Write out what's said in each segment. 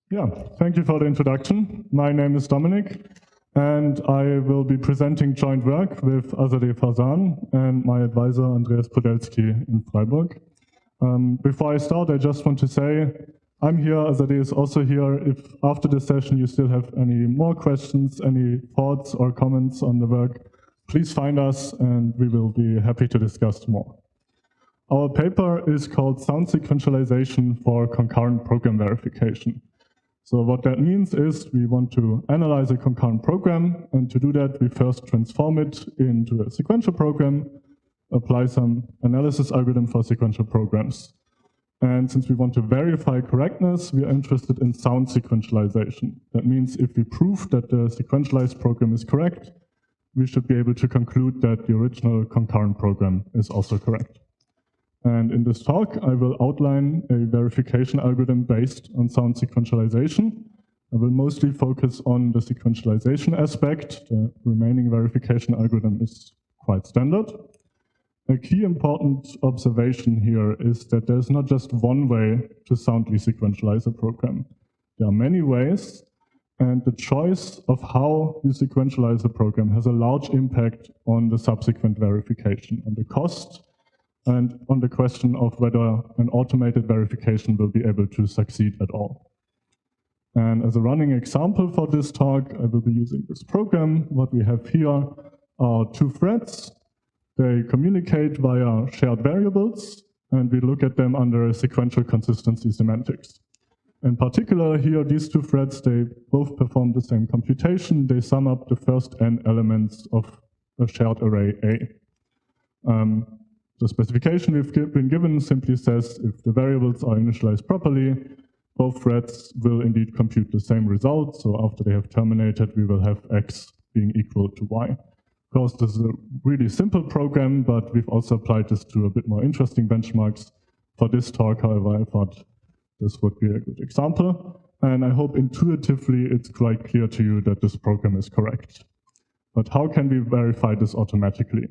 Yeah, thank you for the introduction. My name is Dominik, and I will be presenting joint work with Azadeh Farzan and my advisor Andreas Podelsky in Freiburg. Before I start, I just want to say I'm here, Azadeh is also here. If after this session you still have any more questions, any thoughts or comments on the work, please find us and we will be happy to discuss more. Our paper is called Sound Sequentialization for Concurrent Program Verification. So what that means is we want to analyze a concurrent program, and to do that we first transform it into a sequential program, apply some analysis algorithm for sequential programs. And since we want to verify correctness, we are interested in sound sequentialization. That means if we prove that the sequentialized program is correct, we should be able to conclude that the original concurrent program is also correct. And in this talk, I will outline a verification algorithm based on sound sequentialization. I will mostly focus on the sequentialization aspect. The remaining verification algorithm is quite standard. A key important observation here is that there's not just one way to soundly sequentialize a program. There are many ways, and the choice of how you sequentialize a program has a large impact on the subsequent verification, on the cost, and on the question of whether an automated verification will be able to succeed at all. And as a running example for this talk, I will be using this program. What we have here are two threads. They communicate via shared variables, and we look at them under sequential consistency semantics. In particular, here, these two threads, they both perform the same computation. They sum up the first n elements of a shared array A. The specification we've been given simply says if the variables are initialized properly, both threads will indeed compute the same result. So after they have terminated, we will have x being equal to y. Of course, this is a really simple program, but we've also applied this to a bit more interesting benchmarks. For this talk, however, I thought this would be a good example. And I hope intuitively it's quite clear to you that this program is correct. But how can we verify this automatically?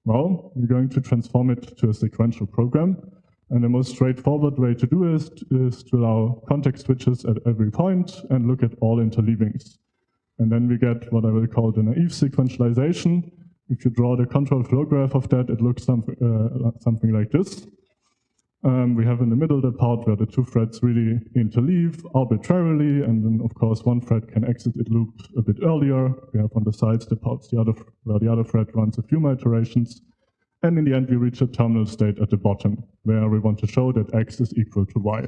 Well, we're going to transform it to a sequential program. And the most straightforward way to do it is to allow context switches at every point and look at all interleavings. And then we get what I will call the naive sequentialization. If you draw the control flow graph of that, it looks something like this. We have in the middle the part where the two threads really interleave arbitrarily, and then of course one thread can exit its loop a bit earlier. We have on the sides the parts where the other thread runs a few more iterations. And in the end we reach a terminal state at the bottom, where we want to show that x is equal to y.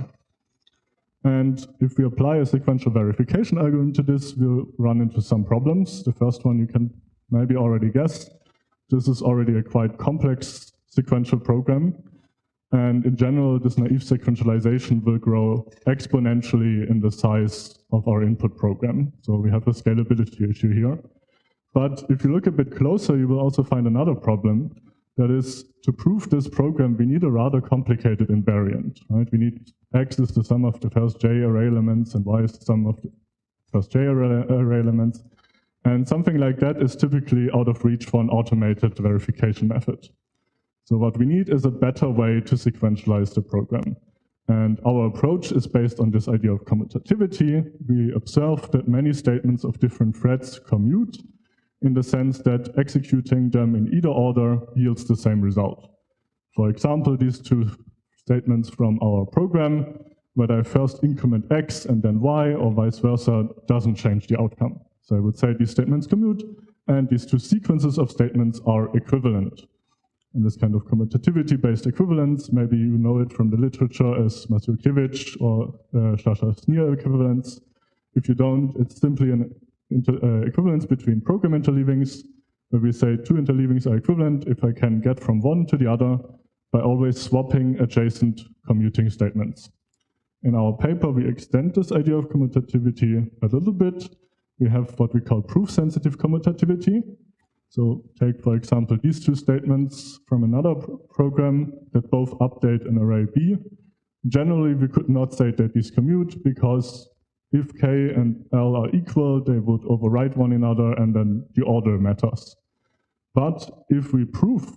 And if we apply a sequential verification algorithm to this, we'll run into some problems. The first one you can maybe already guess. This is already a quite complex sequential program. And in general, this naive sequentialization will grow exponentially in the size of our input program. So we have a scalability issue here. But if you look a bit closer, you will also find another problem. That is, to prove this program, we need a rather complicated invariant, right? We need x is the sum of the first j array elements and y is the sum of the first j array elements. And something like that is typically out of reach for an automated verification method. So what we need is a better way to sequentialize the program. And our approach is based on this idea of commutativity. We observe that many statements of different threads commute in the sense that executing them in either order yields the same result. For example, these two statements from our program, whether I first increment x and then y or vice versa, doesn't change the outcome. So I would say these statements commute, and these two sequences of statements are equivalent. And this kind of commutativity-based equivalence, maybe you know it from the literature as Maciukiewicz or Sasha-Sneer equivalence. If you don't, it's simply an equivalence between program interleavings, where we say two interleavings are equivalent if I can get from one to the other by always swapping adjacent commuting statements. In our paper, we extend this idea of commutativity a little bit. We have what we call proof-sensitive commutativity. So take, for example, these two statements from another program that both update an array B. Generally, we could not say that these commute because if K and L are equal, they would override one another and then the order matters. But if we prove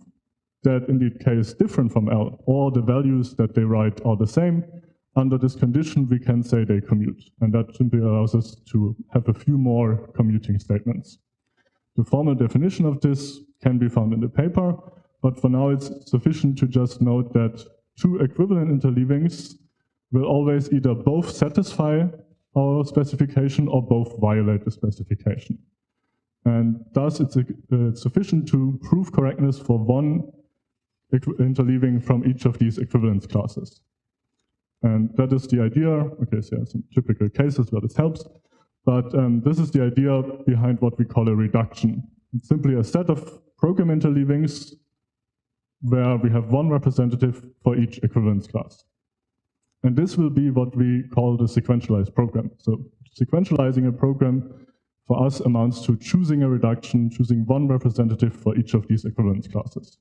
that indeed K is different from L, or the values that they write are the same, under this condition, we can say they commute. And that simply allows us to have a few more commuting statements. The formal definition of this can be found in the paper, but for now it's sufficient to just note that two equivalent interleavings will always either both satisfy our specification or both violate the specification. And thus it's sufficient to prove correctness for one interleaving from each of these equivalence classes. And that is the idea. Okay, so yeah, some typical cases where this helps. But this is the idea behind what we call a reduction. It's simply a set of program interleavings where we have one representative for each equivalence class. And this will be what we call the sequentialized program. So sequentializing a program for us amounts to choosing a reduction, choosing one representative for each of these equivalence classes.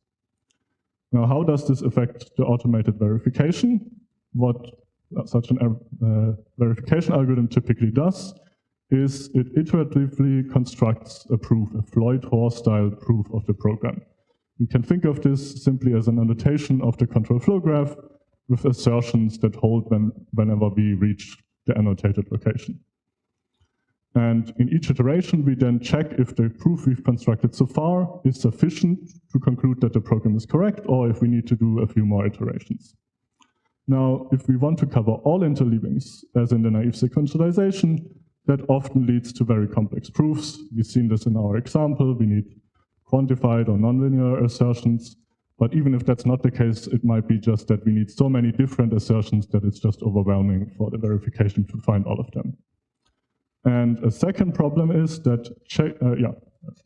Now, how does this affect the automated verification? What such a verification algorithm typically does is it iteratively constructs a proof, a Floyd-Hoare-style proof of the program. You can think of this simply as an annotation of the control flow graph with assertions that hold whenever we reach the annotated location. And in each iteration, we then check if the proof we've constructed so far is sufficient to conclude that the program is correct, or if we need to do a few more iterations. Now, if we want to cover all interleavings, as in the naive sequentialization, that often leads to very complex proofs. We've seen this in our example. We need quantified or nonlinear assertions. But even if that's not the case, it might be just that we need so many different assertions that it's just overwhelming for the verification to find all of them. And a second problem is that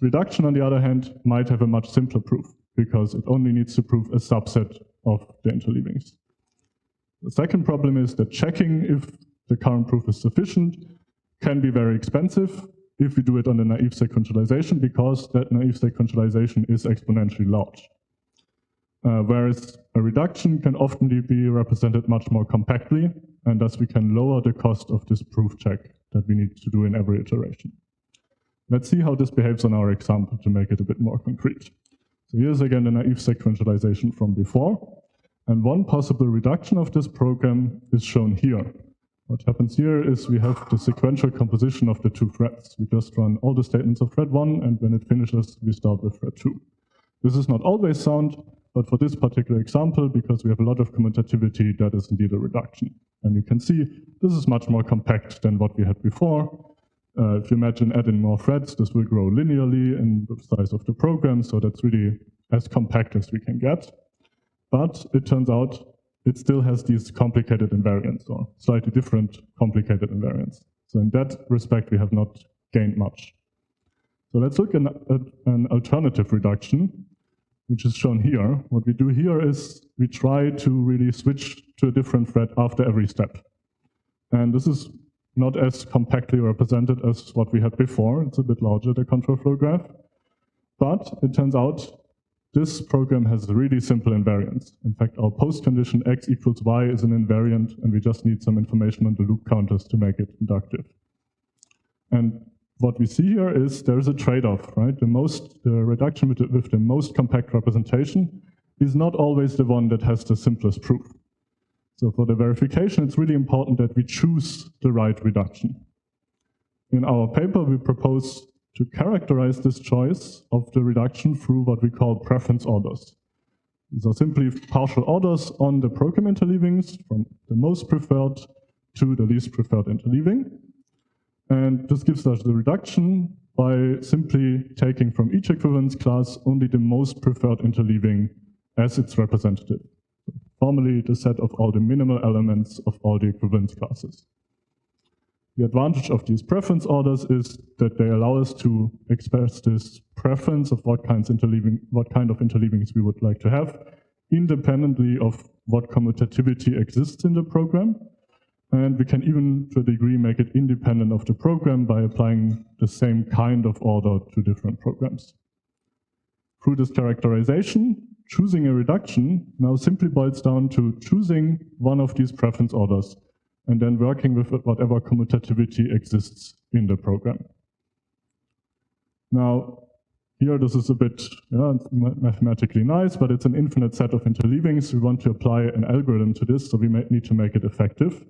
reduction, on the other hand, might have a much simpler proof because it only needs to prove a subset of the interleavings. The second problem is that checking if the current proof is sufficient can be very expensive if we do it on the naive sequentialization, because that naive sequentialization is exponentially large. Whereas a reduction can often be represented much more compactly, and thus we can lower the cost of this proof check that we need to do in every iteration. Let's see how this behaves on our example to make it a bit more concrete. So here's again the naive sequentialization from before. And one possible reduction of this program is shown here. What happens here is we have the sequential composition of the two threads. We just run all the statements of thread 1, and when it finishes, we start with thread 2. This is not always sound, but for this particular example, because we have a lot of commutativity, that is indeed a reduction. And you can see this is much more compact than what we had before. If you imagine adding more threads, this will grow linearly in the size of the program, so that's really as compact as we can get. But it turns out it still has these complicated invariants, or slightly different complicated invariants. So in that respect, we have not gained much. So let's look at an alternative reduction, which is shown here. What we do here is we try to really switch to a different thread after every step. And this is not as compactly represented as what we had before. It's a bit larger, the control flow graph. But it turns out this program has really simple invariants. In fact, our post condition x equals y is an invariant, and we just need some information on the loop counters to make it inductive. And what we see here is there is a trade-off, right? The reduction with the most compact representation is not always the one that has the simplest proof. So for the verification, it's really important that we choose the right reduction. In our paper, we propose to characterize this choice of the reduction through what we call preference orders. These are simply partial orders on the program interleavings from the most preferred to the least preferred interleaving. And this gives us the reduction by simply taking from each equivalence class only the most preferred interleaving as its representative. So formally, the set of all the minimal elements of all the equivalence classes. The advantage of these preference orders is that they allow us to express this preference of what kind of interleavings we would like to have, independently of what commutativity exists in the program. And we can even, to a degree, make it independent of the program by applying the same kind of order to different programs. Through this characterization, choosing a reduction now simply boils down to choosing one of these preference orders and then working with whatever commutativity exists in the program. Now, here, this is a bit mathematically nice, but it's an infinite set of interleavings. We want to apply an algorithm to this, so we need to make it effective.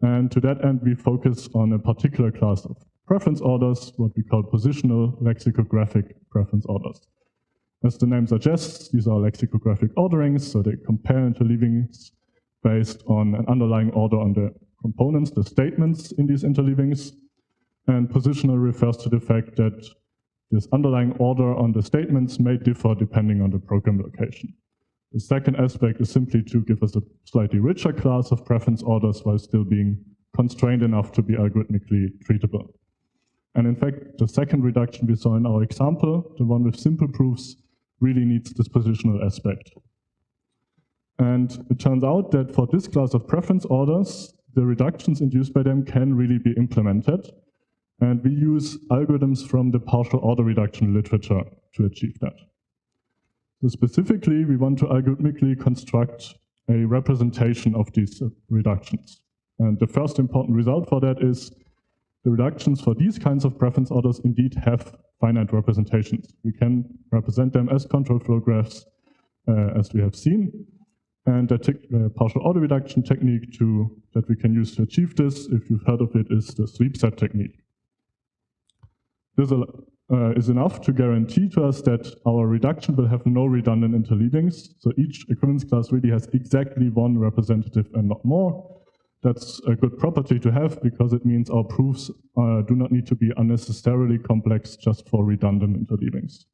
And to that end, we focus on a particular class of preference orders, what we call positional lexicographic preference orders. As the name suggests, these are lexicographic orderings, so they compare interleavings based on an underlying order on the components, the statements in these interleavings. And positional refers to the fact that this underlying order on the statements may differ depending on the program location. The second aspect is simply to give us a slightly richer class of preference orders while still being constrained enough to be algorithmically treatable. And in fact, the second reduction we saw in our example, the one with simple proofs, really needs this positional aspect. And it turns out that for this class of preference orders, the reductions induced by them can really be implemented. And we use algorithms from the partial order reduction literature to achieve that. So specifically, we want to algorithmically construct a representation of these reductions. And the first important result for that is the reductions for these kinds of preference orders indeed have finite representations. We can represent them as control flow graphs, as we have seen. And the partial order reduction technique that we can use to achieve this, if you've heard of it, is the sweep set technique. This is enough to guarantee to us that our reduction will have no redundant interleavings. So each equivalence class really has exactly one representative and not more. That's a good property to have because it means our proofs do not need to be unnecessarily complex just for redundant interleavings.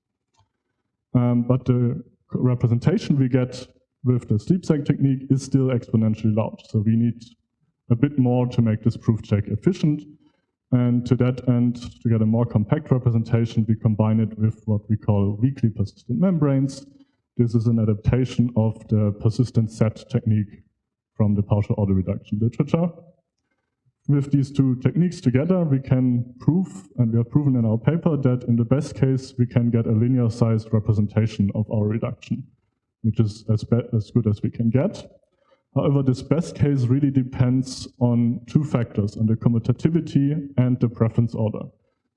But the representation we get with the sleep seg technique is still exponentially large. So we need a bit more to make this proof check efficient. And to that end, to get a more compact representation, we combine it with what we call weakly persistent membranes. This is an adaptation of the persistent set technique from the partial order reduction literature. With these two techniques together, we can prove, and we have proven in our paper, that in the best case, we can get a linear sized representation of our reduction, which is as good as we can get. However, this best case really depends on two factors, on the commutativity and the preference order.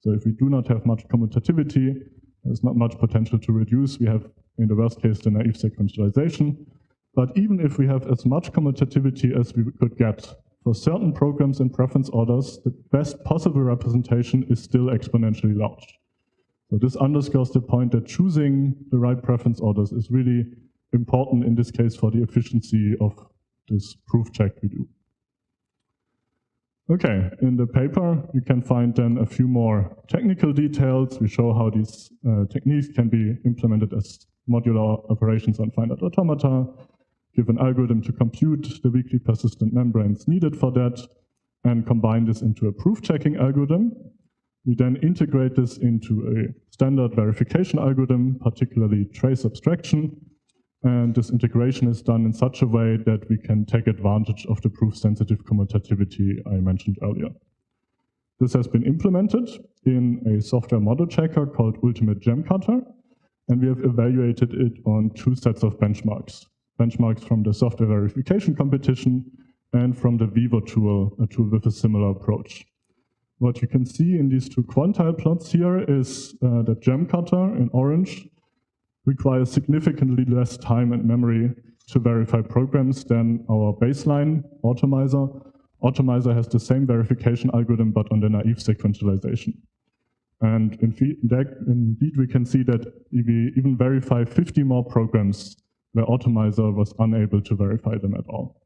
So if we do not have much commutativity, there's not much potential to reduce. We have, in the worst case, the naive sequentialization. But even if we have as much commutativity as we could get, for certain programs and preference orders, the best possible representation is still exponentially large. So this underscores the point that choosing the right preference orders is really important in this case for the efficiency of this proof check we do. Okay, in the paper you can find then a few more technical details. We show how these techniques can be implemented as modular operations on finite automata, give an algorithm to compute the weakly persistent membranes needed for that, and combine this into a proof checking algorithm. We then integrate this into a standard verification algorithm, particularly trace abstraction. And this integration is done in such a way that we can take advantage of the proof-sensitive commutativity I mentioned earlier. This has been implemented in a software model checker called Ultimate Gem Cutter, and we have evaluated it on two sets of benchmarks. Benchmarks from the software verification competition and from the Vivo tool, a tool with a similar approach. What you can see in these two quantile plots here is that Gem Cutter in orange requires significantly less time and memory to verify programs than our baseline Automizer. Automizer has the same verification algorithm, but on the naive sequentialization. And indeed, we can see that we even verify 50 more programs where Automizer was unable to verify them at all.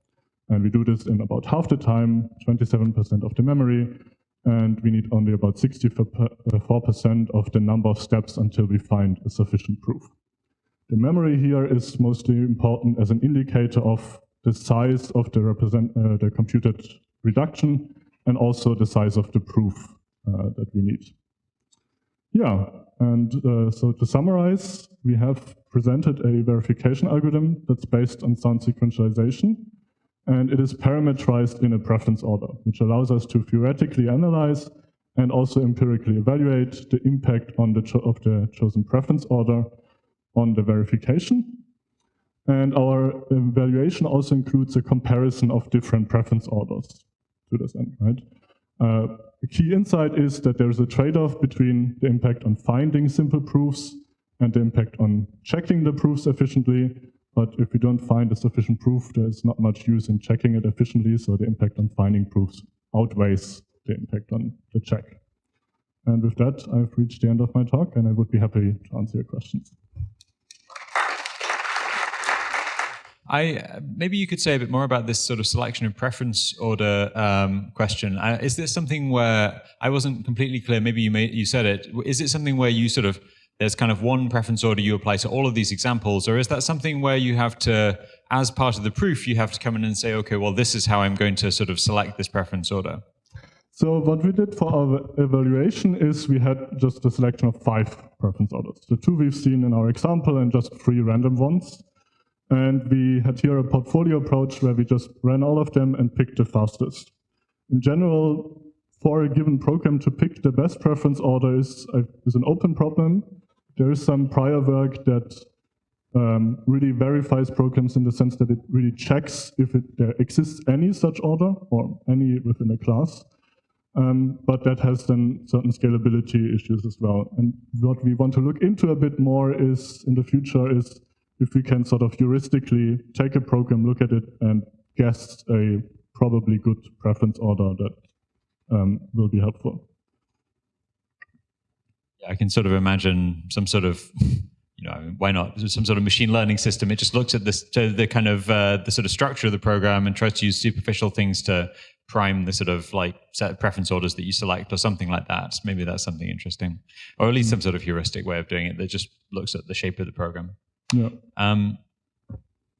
And we do this in about half the time, 27% of the memory, and we need only about 64% of the number of steps until we find a sufficient proof. The memory here is mostly important as an indicator of the size of the computed reduction and also the size of the proof that we need. Yeah, and so to summarize, we have presented a verification algorithm that's based on sound sequentialization, and it is parametrized in a preference order, which allows us to theoretically analyze and also empirically evaluate the impact on of the chosen preference order on the verification. And our evaluation also includes a comparison of different preference orders to this end, right? The key insight is that there is a trade-off between the impact on finding simple proofs and the impact on checking the proofs efficiently. But if we don't find a sufficient proof, there's not much use in checking it efficiently, so the impact on finding proofs outweighs the impact on the check. And with that, I've reached the end of my talk, and I would be happy to answer your questions. Maybe you could say a bit more about this sort of selection and preference order question. Is this something where, I wasn't completely clear, maybe you said it, is it something where you sort of, there's kind of one preference order you apply to all of these examples, or is that something where you have to, as part of the proof, you have to come in and say, okay, well, this is how I'm going to sort of select this preference order? So what we did for our evaluation is we had just a selection of 5 preference orders. The 2 we've seen in our example and just 3 random ones. And we had here a portfolio approach where we just ran all of them and picked the fastest. In general, for a given program to pick the best preference order is an open problem. There is some prior work that really verifies programs in the sense that it really checks if there exists any such order or any within a class. But that has then certain scalability issues as well. And what we want to look into a bit more is, in the future, is if we can sort of heuristically take a program, look at it, and guess a probably good preference order that will be helpful. Yeah, I can sort of imagine some sort of, why not? Some sort of machine learning system. It just looks at this, the kind of the sort of structure of the program and tries to use superficial things to prime the sort of like set of preference orders that you select or something like that. Maybe that's something interesting, or at least some sort of heuristic way of doing it that just looks at the shape of the program. Yeah.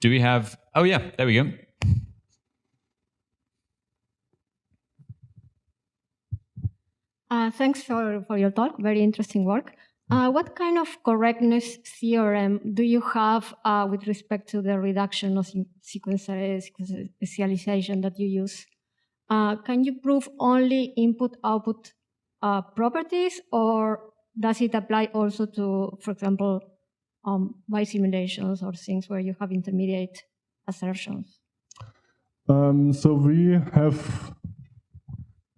Do we have? Oh yeah, there we go. Thanks for your talk. Very interesting work. What kind of correctness theorem do you have with respect to the reduction of sequentialization that you use? Can you prove only input-output properties, or does it apply also to, for example, by simulations or things where you have intermediate assertions? So we have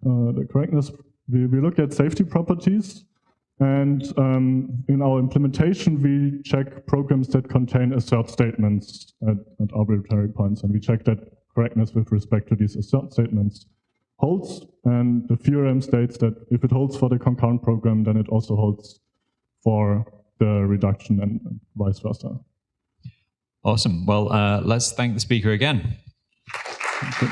the correctness. We look at safety properties, and in our implementation, we check programs that contain assert statements at arbitrary points, and we check that correctness with respect to these assert statements holds. And the theorem states that if it holds for the concurrent program, then it also holds for the reduction and vice versa. Awesome. Well, let's thank the speaker again. Okay.